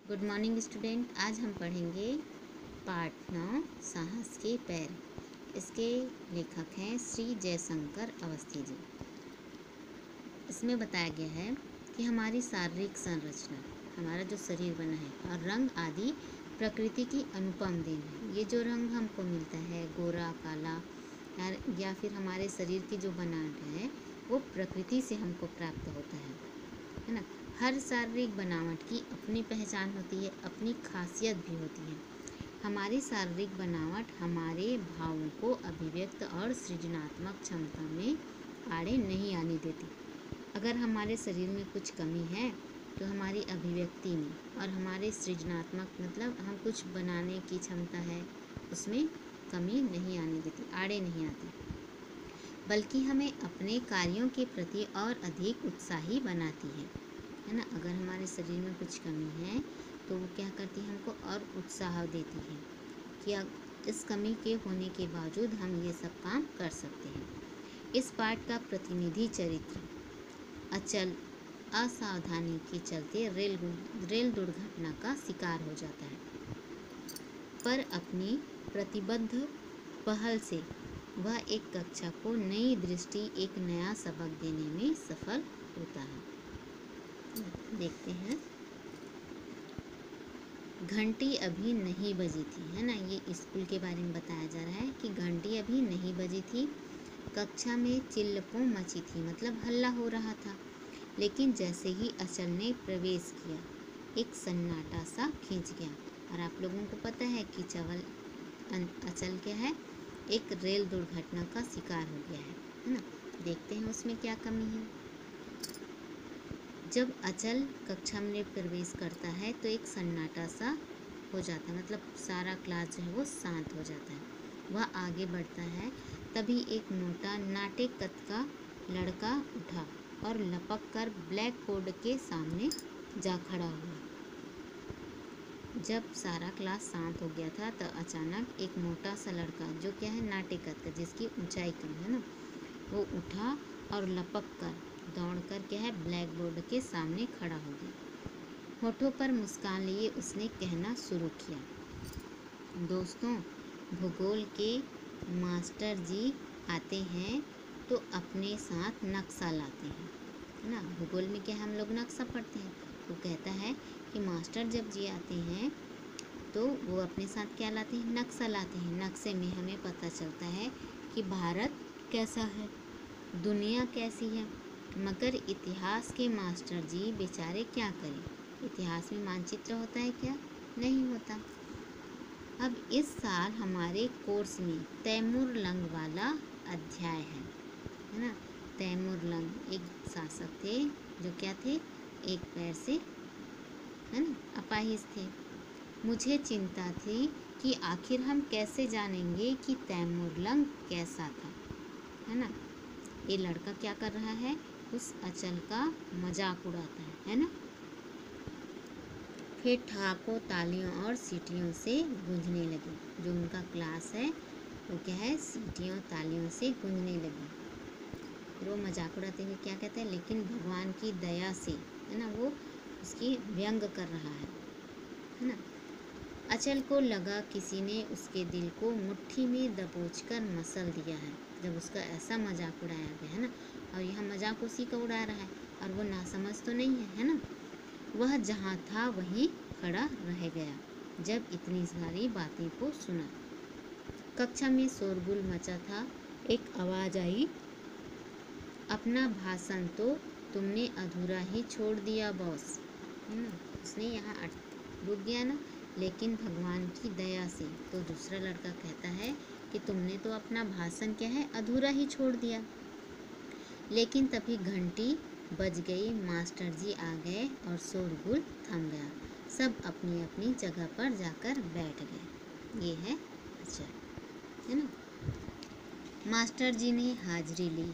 Good morning student. आज हम पढ़ेंगे पाठ 9 साहस के पैर। इसके लेखक हैं श्री जयशंकर अवस्थी जी। इसमें बताया गया है कि हमारी शारीरिक संरचना, हमारा जो शरीर बना है और रंग आदि प्रकृति की अनुपम देन है। ये जो रंग हमको मिलता है, गोरा, काला या फिर हमारे शरीर की जो बनावट है वो प्रकृति से हमको प्राप्त होता है ना। हर शारीरिक बनावट की अपनी पहचान होती है, अपनी खासियत भी होती है। हमारी शारीरिक बनावट हमारे भावों को अभिव्यक्त और सृजनात्मक क्षमता में आड़े नहीं आने देती। अगर हमारे शरीर में कुछ कमी है तो हमारी अभिव्यक्ति में और हमारे सृजनात्मक मतलब हम कुछ बनाने की क्षमता है उसमें कमी नहीं आने देती, आड़े नहीं आती, बल्कि हमें अपने कार्यों के प्रति और अधिक उत्साही बनाती है ना। अगर हमारे शरीर में कुछ कमी है तो वो क्या करती है, हमको और उत्साह देती है कि इस कमी के होने के बावजूद हम ये सब काम कर सकते हैं। इस पाठ का प्रतिनिधि चरित्र अचल असावधानी के चलते रेल दुर्घटना का शिकार हो जाता है, पर अपनी प्रतिबद्ध पहल से वह एक कक्षा को नई दृष्टि, एक नया सबक देने में सफल होता है। देखते हैं। घंटी अभी नहीं बजी थी, है ना। ये स्कूल के बारे में बताया जा रहा है कि घंटी अभी नहीं बजी थी। कक्षा में चिल्लपों मची थी, मतलब हल्ला हो रहा था। लेकिन जैसे ही अचल ने प्रवेश किया, एक सन्नाटा सा खींच गया। और आप लोगों को पता है कि अचल क्या है, एक रेल दुर्घटना का शिकार हो गया है ना। देखते हैं उसमें क्या कमी है। जब अचल कक्षा में प्रवेश करता है तो एक सन्नाटा सा हो जाता है, मतलब सारा क्लास जो है वो शांत हो जाता है। वह आगे बढ़ता है, तभी एक मोटा नाटे कद का लड़का उठा और लपक कर ब्लैक बोर्ड के सामने जा खड़ा हुआ। जब सारा क्लास शांत हो गया था तो अचानक एक मोटा सा लड़का, जो क्या है नाटे कद का, जिसकी ऊंचाई कम है ना, वो उठा और लपक कर दौड़ कर क्या है ब्लैक बोर्ड के सामने खड़ा हो गया। होठों पर मुस्कान लिए उसने कहना शुरू किया, दोस्तों, भूगोल के मास्टर जी आते हैं तो अपने साथ नक्शा लाते हैं, है ना। भूगोल में क्या हम लोग नक्शा पढ़ते हैं। वो कहता है कि मास्टर जब जी आते हैं तो वो अपने साथ क्या लाते हैं, नक्शा लाते हैं। नक्शे में हमें पता चलता है कि भारत कैसा है, दुनिया कैसी है। मगर इतिहास के मास्टर जी बेचारे क्या करें, इतिहास में मानचित्र होता है क्या, नहीं होता। अब इस साल हमारे कोर्स में तैमूर लंग वाला अध्याय है ना। तैमूर लंग एक शासक थे जो क्या थे, एक पैर से, है ना, अपाहिज थे। मुझे चिंता थी कि आखिर हम कैसे जानेंगे कि तैमूर लंग कैसा था, है ना। ये लड़का क्या कर रहा है, उस अचल का मजाक उड़ाता है ना। फिर ठहाकों, तालियों और सीटियों से गूंजने लगी। जो उनका क्लास है वो क्या है, सीटियों तालियों से गूंजने लगी। फिर वो मजाक उड़ाते हुए क्या कहते हैं, लेकिन भगवान की दया से, है ना, वो उसकी व्यंग कर रहा है ना। अचल को लगा किसी ने उसके दिल को मुट्ठी में दबोचकर मसल दिया है। जब उसका ऐसा मजाक उड़ाया गया है ना, और यह मजाक उसी का उड़ा रहा है और वो नासमझ तो नहीं है ना। वह जहाँ था वहीं खड़ा रह गया जब इतनी सारी बातें को सुना। कक्षा में शोरगुल मचा था। एक आवाज़ आई, अपना भाषण तो तुमने अधूरा ही छोड़ दिया बॉस, है ना। उसने यहाँ रुक गया ना, लेकिन भगवान की दया से। तो दूसरा लड़का कहता है कि तुमने तो अपना भाषण क्या है अधूरा ही छोड़ दिया। लेकिन तभी घंटी बज गई, मास्टर जी आ गए और शोरगुल थम गया। सब अपनी अपनी जगह पर जाकर बैठ गए। ये है अच्छा, है ना। मास्टर जी ने हाजिरी ली।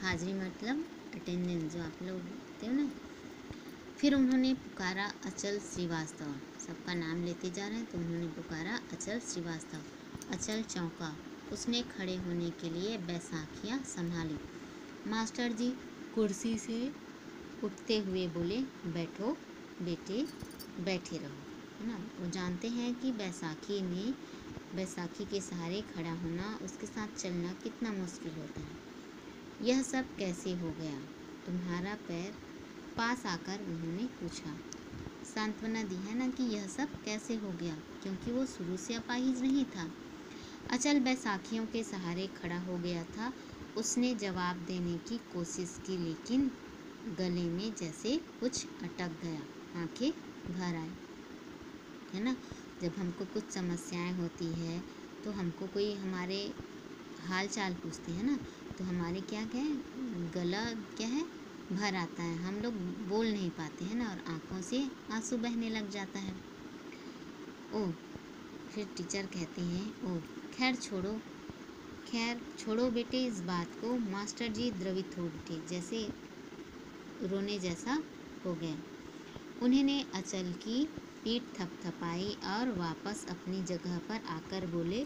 हाजिरी मतलब अटेंडेंस, जो आप लोग देते हो ना। फिर उन्होंने पुकारा अचल श्रीवास्तव। सबका नाम लेते जा रहे हैं तो उन्होंने पुकारा अचल श्रीवास्तव। अचल चौंका। उसने खड़े होने के लिए बैसाखियाँ संभाली। मास्टर जी कुर्सी से उठते हुए बोले, बैठो बेटे, बैठे रहो। है ना। वो जानते हैं कि बैसाखी के सहारे खड़ा होना, उसके साथ चलना कितना मुश्किल होता है। यह सब कैसे हो गया तुम्हारा पैर? पास आकर उन्होंने पूछा। सांत्वना दी है ना कि यह सब कैसे हो गया, क्योंकि वो शुरू से अपाहिज नहीं था। अचल बैसाखियों के सहारे खड़ा हो गया था। उसने जवाब देने की कोशिश की, लेकिन गले में जैसे कुछ अटक गया। आंखें भर आई, है ना। जब हमको कुछ समस्याएं होती है तो हमको कोई हमारे हाल चाल पूछते हैं ना, तो हमारे क्या गला भर आता है, हम लोग बोल नहीं पाते हैं ना, और आँखों से आंसू बहने लग जाता है। ओह, फिर टीचर कहते हैं, ओह खैर छोड़ो बेटे इस बात को। मास्टर जी द्रवित हो उठे, जैसे रोने जैसा हो गया। उन्होंने अचल की पीठ थपथपाई और वापस अपनी जगह पर आकर बोले,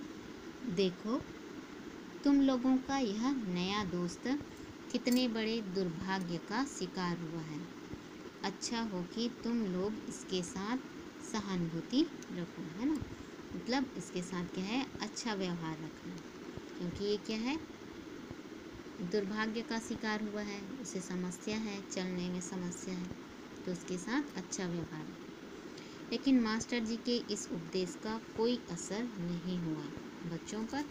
देखो तुम लोगों का यह नया दोस्त कितने बड़े दुर्भाग्य का शिकार हुआ है। अच्छा हो कि तुम लोग इसके साथ सहानुभूति रखो, है ना। मतलब इसके साथ क्या है, अच्छा व्यवहार रखना, क्योंकि ये क्या है, दुर्भाग्य का शिकार हुआ है, उसे समस्या है, चलने में समस्या है, तो उसके साथ अच्छा व्यवहार। लेकिन मास्टर जी के इस उपदेश का कोई असर नहीं हुआ बच्चों पर।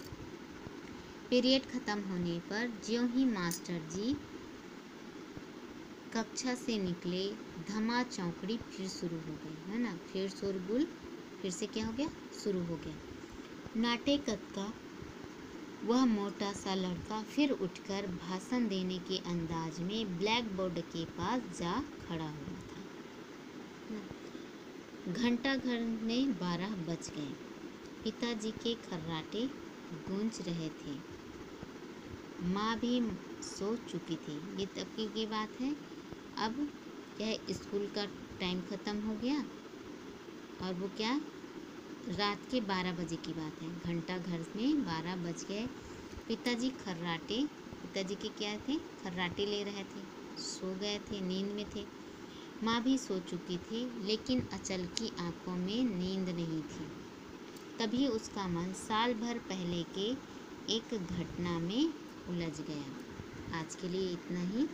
पीरियड ख़त्म होने पर ज्यों ही मास्टर जी कक्षा से निकले, धमा चौकड़ी फिर शुरू हो गई, है ना। फिर शोरगुल फिर से क्या हो गया, शुरू हो गया। नाटेकत का वह मोटा सा लड़का फिर उठकर भाषण देने के अंदाज में ब्लैक बोर्ड के पास जा खड़ा हुआ था। घंटा घर में 12 बज गए। पिताजी के खर्राटे गूंज रहे थे। माँ भी सो चुकी थी। ये तब की बात है। अब क्या है, स्कूल का टाइम ख़त्म हो गया और वो क्या, रात के 12 बजे की बात है। घंटा घर में 12 बज गए। पिताजी के क्या थे, खर्राटे ले रहे थे, सो गए थे, नींद में थे। माँ भी सो चुकी थी, लेकिन अचल की आंखों में नींद नहीं थी। तभी उसका मन साल भर पहले के एक घटना में उलझ गया। आज के लिए इतना ही।